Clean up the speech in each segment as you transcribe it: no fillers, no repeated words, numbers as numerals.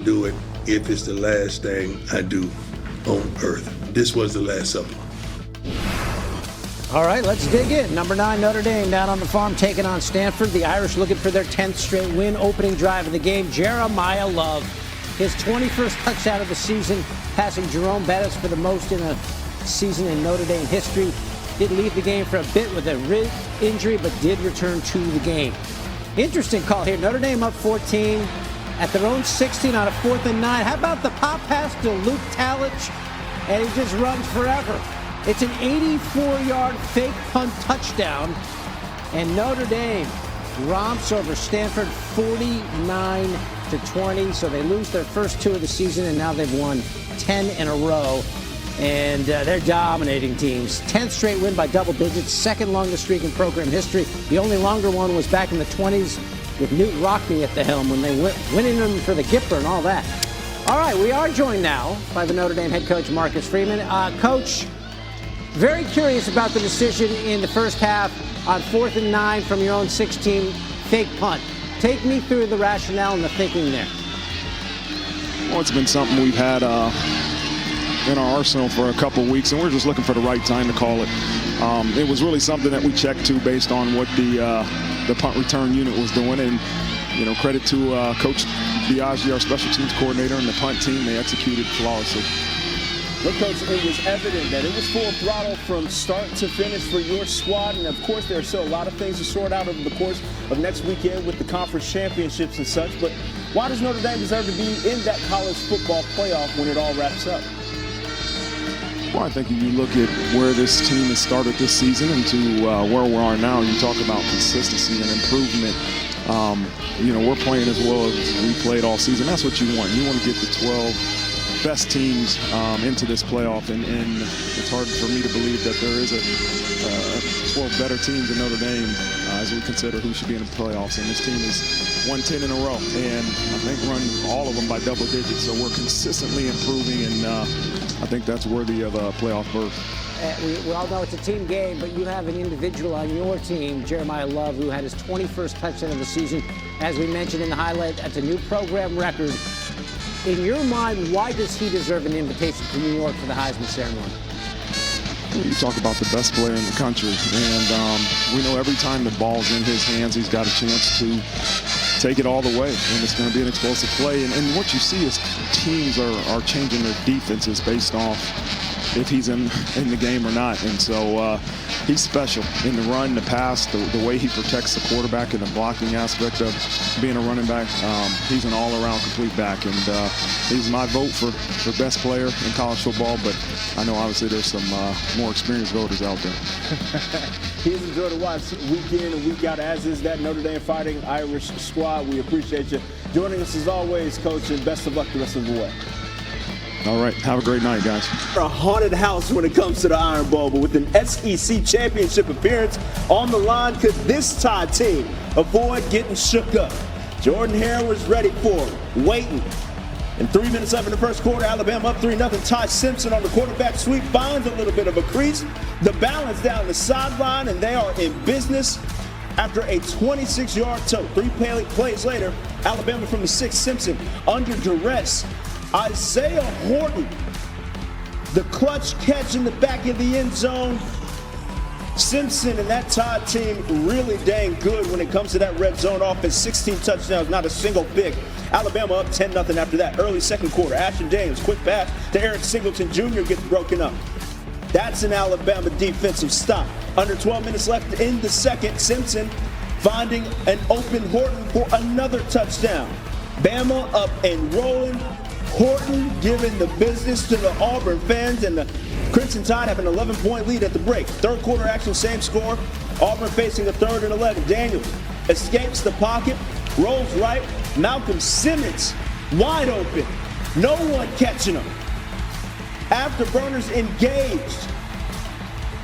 do it if it's the last thing I do on earth. This was the last supper. All right, let's dig in. Number 9, Notre Dame down on the farm taking on Stanford. The Irish looking for their 10th straight win. Opening drive of the game, Jeremiah Love. His 21st touchdown of the season, passing Jerome Bettis for the most in a season in Notre Dame history. Did leave the game for a bit with a rib injury, but did return to the game. Interesting call here. Notre Dame up 14 at their own 16 on a 4th and 9. How about the pop pass to Luke Talich? And he just runs forever. It's an 84-yard fake punt touchdown. And Notre Dame romps over Stanford 49-20. So they lose their first 2 of the season, and now they've won 10 in a row. And they're dominating teams. 10th straight win by double digits, second longest streak in program history. The only longer one was back in the 20s with Newt Rockne at the helm when they went winning them for the Gipper and all that. All right, we are joined now by the Notre Dame head coach, Marcus Freeman. Coach, very curious about the decision in the first half on 4th and 9 from your own 16 fake punt. Take me through the rationale and the thinking there. Well, it's been something we've had in our arsenal for a couple weeks, and we're just looking for the right time to call it. It was really something that we checked to based on what the punt return unit was doing, and credit to Coach Biaggi, our special teams coordinator, and the punt team. They executed flawlessly. Look, Coach, it was evident that it was full throttle from start to finish for your squad, and of course there are still a lot of things to sort out over the course of next weekend with the conference championships and such, but why does Notre Dame deserve to be in that college football playoff when it all wraps up? Well, I think if you look at where this team has started this season and to where we are now, you talk about consistency and improvement. We're playing as well as we played all season. That's what you want. You want to get the 12 best teams into this playoff, and it's hard for me to believe that there is a 12 better teams in Notre Dame as we consider who should be in the playoffs. And this team is 1-10 in a row, and I think run all of them by double digits. So we're consistently improving, and I think that's worthy of a playoff berth. We all know it's a team game, but you have an individual on your team, Jeremiah Love, who had his 21st touchdown of the season. As we mentioned in the highlight, that's a new program record. In your mind, why does he deserve an invitation to New York for the Heisman ceremony? You talk about the best player in the country, and we know every time the ball's in his hands, he's got a chance to take it all the way, and it's going to be an explosive play. And what you see is teams are changing their defenses based off if he's in the game or not. And so he's special in the run, the pass, the way he protects the quarterback, and the blocking aspect of being a running back. He's an all-around complete back, and he's my vote for best player in college football, but I know obviously there's some more experienced voters out there. He's enjoyed to watch week in and week out, as is that Notre Dame Fighting Irish squad. We appreciate you joining us as always, Coach, and best of luck the rest of the way. All right, have a great night, guys. A haunted house when it comes to the Iron Bowl, but with an SEC championship appearance on the line, could this Tide team avoid getting shook up? Jordan Hare was ready for it, waiting. And 3 minutes left in the first quarter, Alabama up 3-0. Ty Simpson on the quarterback sweep finds a little bit of a crease. The balance down the sideline, and they are in business after a 26-yard tote. 3 plays later, Alabama from the 6, Simpson under duress. Isaiah Horton, the clutch catch in the back of the end zone. Simpson and that Tide team really dang good when it comes to that red zone offense. 16 touchdowns, not a single pick. Alabama up 10-0 after that. Early second quarter, Ashton Daniels, quick pass to Eric Singleton Jr. gets broken up. That's an Alabama defensive stop. Under 12 minutes left in the second, Simpson finding an open Horton for another touchdown. Bama up and rolling. Horton giving the business to the Auburn fans, and the Crimson Tide have an 11-point lead at the break. Third quarter action, same score. Auburn facing a 3rd and 11. Daniels escapes the pocket, rolls right. Malcolm Simmons wide open. No one catching him. Afterburners engaged.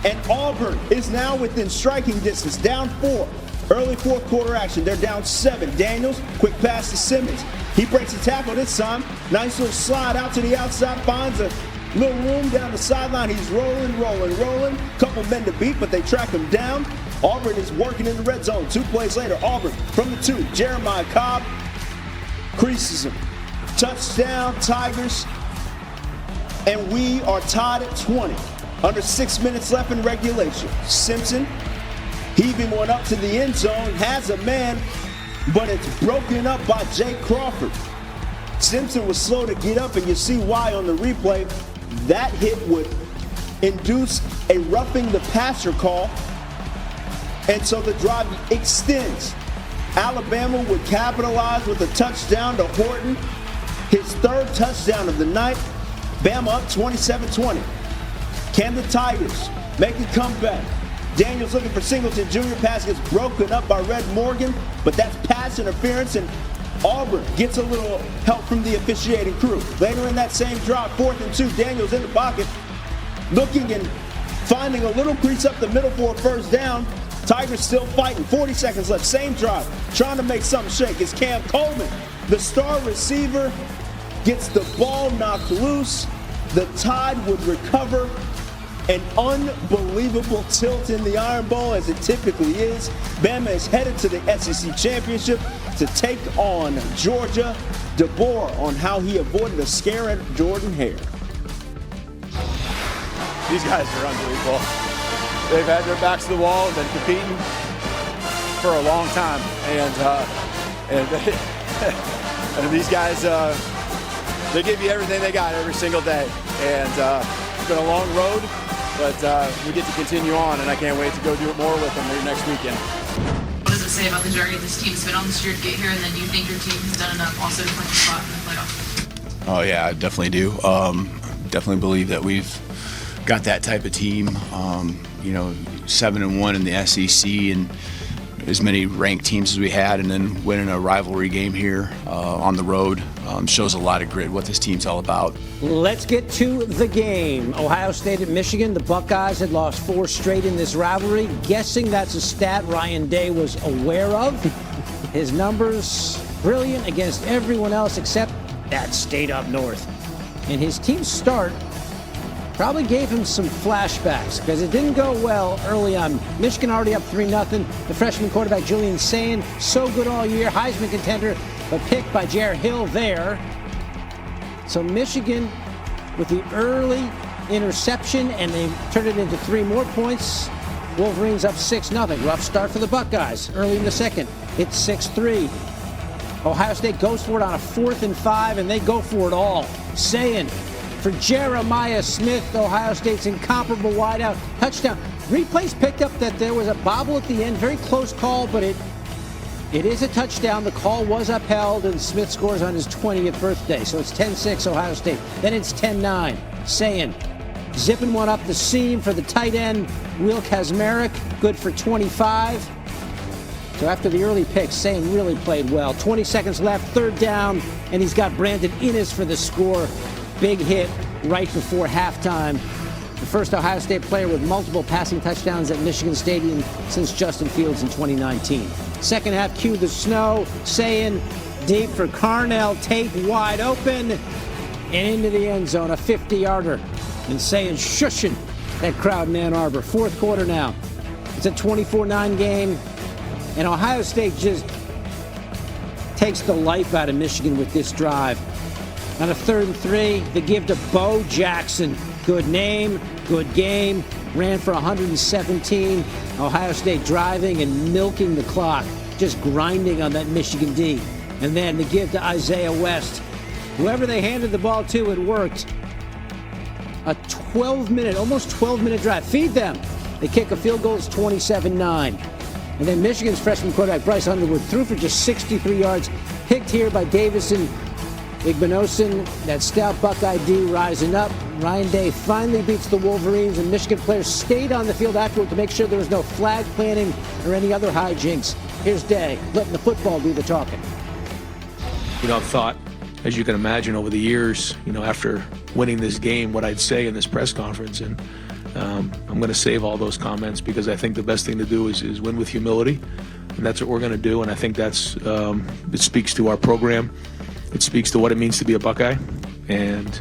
And Auburn is now within striking distance, down 4. Early fourth quarter action, they're down 7. Daniels, quick pass to Simmons. He breaks the tackle this time. Nice little slide out to the outside, finds a little room down the sideline. He's rolling. Couple men to beat, but they track him down. Auburn is working in the red zone. 2 plays later, Auburn from the 2. Jeremiah Cobb creases him. Touchdown, Tigers. And we are tied at 20. Under 6 minutes left in regulation. Simpson heaving one up to the end zone, has a man, but it's broken up by Jay Crawford. Simpson was slow to get up, and you see why on the replay. That hit would induce a roughing the passer call, and so the drive extends. Alabama would capitalize with a touchdown to Horton, his third touchdown of the night. Bama up 27-20. Can the Tigers make a comeback? Daniels looking for Singleton. Junior pass gets broken up by Red Morgan, but that's pass interference, and Auburn gets a little help from the officiating crew. Later in that same drive, 4th and 2, Daniels in the pocket, looking and finding a little crease up the middle for a first down. Tigers still fighting. 40 seconds left. Same drive. Trying to make something shake. It's Cam Coleman, the star receiver, gets the ball knocked loose. The Tide would recover. An unbelievable tilt in the Iron Bowl, as it typically is. Bama is headed to the SEC Championship to take on Georgia. DeBoer on how he avoided a scare at Jordan Hare. These guys are unbelievable. They've had their backs to the wall and been competing for a long time. And these guys, they give you everything they got every single day. And it's been a long road, but we get to continue on, and I can't wait to go do it more with them next weekend. What does it say about the journey this team's been on this year to get here, and then do you think your team has done enough also to clinch a spot in the playoffs? Oh, yeah, I definitely do. Definitely believe that we've got that type of team. 7-1 in the SEC, and as many ranked teams as we had, and then winning a rivalry game here on the road shows a lot of grit, what this team's all about. Let's get to the game. Ohio State at Michigan. The Buckeyes had lost 4 straight in this rivalry. Guessing that's a stat Ryan Day was aware of. His numbers brilliant against everyone else except that state up north. And his team's start probably gave him some flashbacks because it didn't go well early on. Michigan already up 3-0. The freshman quarterback Julian Sayin, so good all year, Heisman contender, but picked by Jared Hill there. So Michigan with the early interception, and they turned it into 3 more points. Wolverines up 6-0. Rough start for the Buckeyes. Early in the second, it's 6-3. Ohio State goes for it on a 4th and 5, and they go for it all. Sayin for Jeremiah Smith, Ohio State's incomparable wideout. Touchdown. Replays picked up that there was a bobble at the end. Very close call, but it is a touchdown. The call was upheld, and Smith scores on his 20th birthday. So it's 10-6 Ohio State. Then it's 10-9. Sayin zipping one up the seam for the tight end, Will Kazmarek. Good for 25. So after the early pick, Sayin really played well. 20 seconds left, 3rd down, and he's got Brandon Innes for the score. Big hit right before halftime. The first Ohio State player with multiple passing touchdowns at Michigan Stadium since Justin Fields in 2019. Second half, cue the snow. Sayin deep for Carnell Tate, wide open, and into the end zone, a 50-yarder. And Sayin shushing that crowd in Ann Arbor. 4th quarter now. It's a 24-9 game, and Ohio State just takes the life out of Michigan with this drive. On a 3rd and 3, the give to Bo Jackson. Good name, good game. Ran for 117. Ohio State driving and milking the clock. Just grinding on that Michigan D. And then the give to Isaiah West. Whoever they handed the ball to, it worked. A 12-minute, almost 12-minute drive. Feed them. They kick a field goal. It's 27-9. And then Michigan's freshman quarterback Bryce Underwood threw for just 63 yards. Picked here by Davison Igbinosun, that stout Buckeye D rising up. Ryan Day finally beats the Wolverines, and Michigan players stayed on the field afterward to make sure there was no flag planting or any other hijinks. Here's Day, letting the football do the talking. I've thought, as you can imagine, over the years, after winning this game, what I'd say in this press conference, and I'm going to save all those comments because I think the best thing to do is win with humility, and that's what we're going to do, and I think that's it speaks to our program. It speaks to what it means to be a Buckeye, and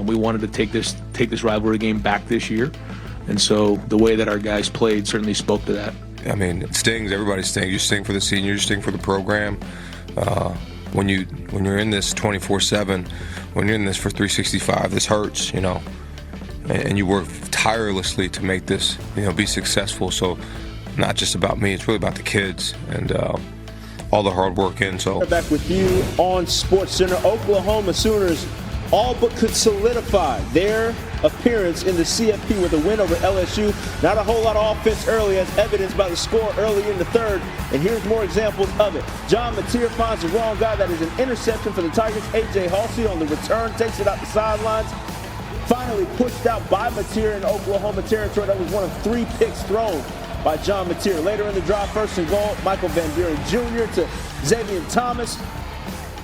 we wanted to take this rivalry game back this year, and so the way that our guys played certainly spoke to that. I mean, it stings. Everybody stings. You sting for the seniors, you sting for the program. when you're in this 24/7, when you're in this for 365, this hurts, and you work tirelessly to make this, be successful. So not just about me, it's really about the kids and all the hard work in. So back with you on SportsCenter. Oklahoma Sooners all but could solidify their appearance in the CFP with a win over LSU. Not a whole lot of offense early, as evidenced by the score early in the third. And here's more examples of it. John Mateer finds the wrong guy. That is an interception for the Tigers. A.J. Halsey on the return takes it out the sidelines. Finally pushed out by Mateer in Oklahoma territory. That was one of 3 picks thrown by John Mateer. Later in the drive, 1st and goal, Michael Van Buren Jr. to Xavier Thomas.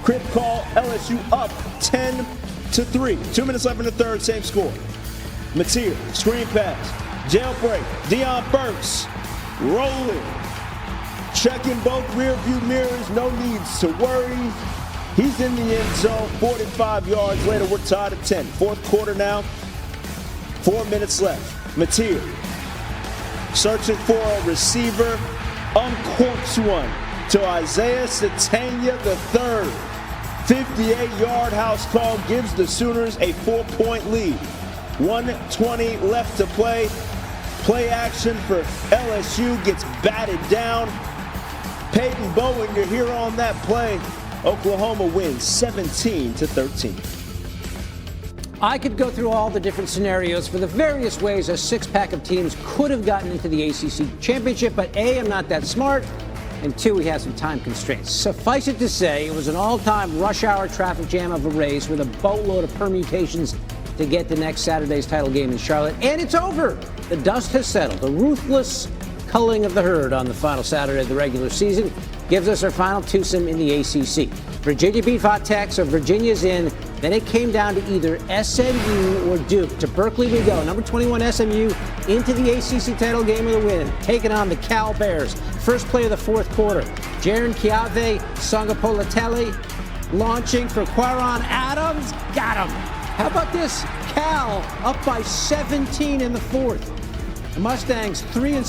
Crib call, LSU up 10-3. 2 minutes left in the third, same score. Mateer, screen pass, jailbreak, Deion Burks, rolling, checking both rear view mirrors, no needs to worry. He's in the end zone, 45 yards later, we're tied at 10. Fourth quarter now, 4 minutes left. Mateer, searching for a receiver, uncorks one to Isaiah Satania III. 58-yard house call gives the Sooners a 4-point lead. 1:20 left to play. Play action for LSU gets batted down. Peyton Bowen, you're here on that play. Oklahoma wins 17-13. I could go through all the different scenarios for the various ways a six-pack of teams could have gotten into the ACC championship, but A, I'm not that smart, and 2, we have some time constraints. Suffice it to say, it was an all-time rush hour traffic jam of a race with a boatload of permutations to get to next Saturday's title game in Charlotte. And it's over. The dust has settled. The ruthless culling of the herd on the final Saturday of the regular season gives us our final twosome in the ACC. Virginia beat Vatex, so Virginia's in. Then it came down to either SMU or Duke. To Berkeley we go. Number 21 SMU into the ACC title game with a win, taking on the Cal Bears. First play of the fourth quarter. Jaron Kiave Sangapolatele launching for Quaron Adams. Got him. How about this? Cal up by 17 in the fourth. The Mustangs 3-6.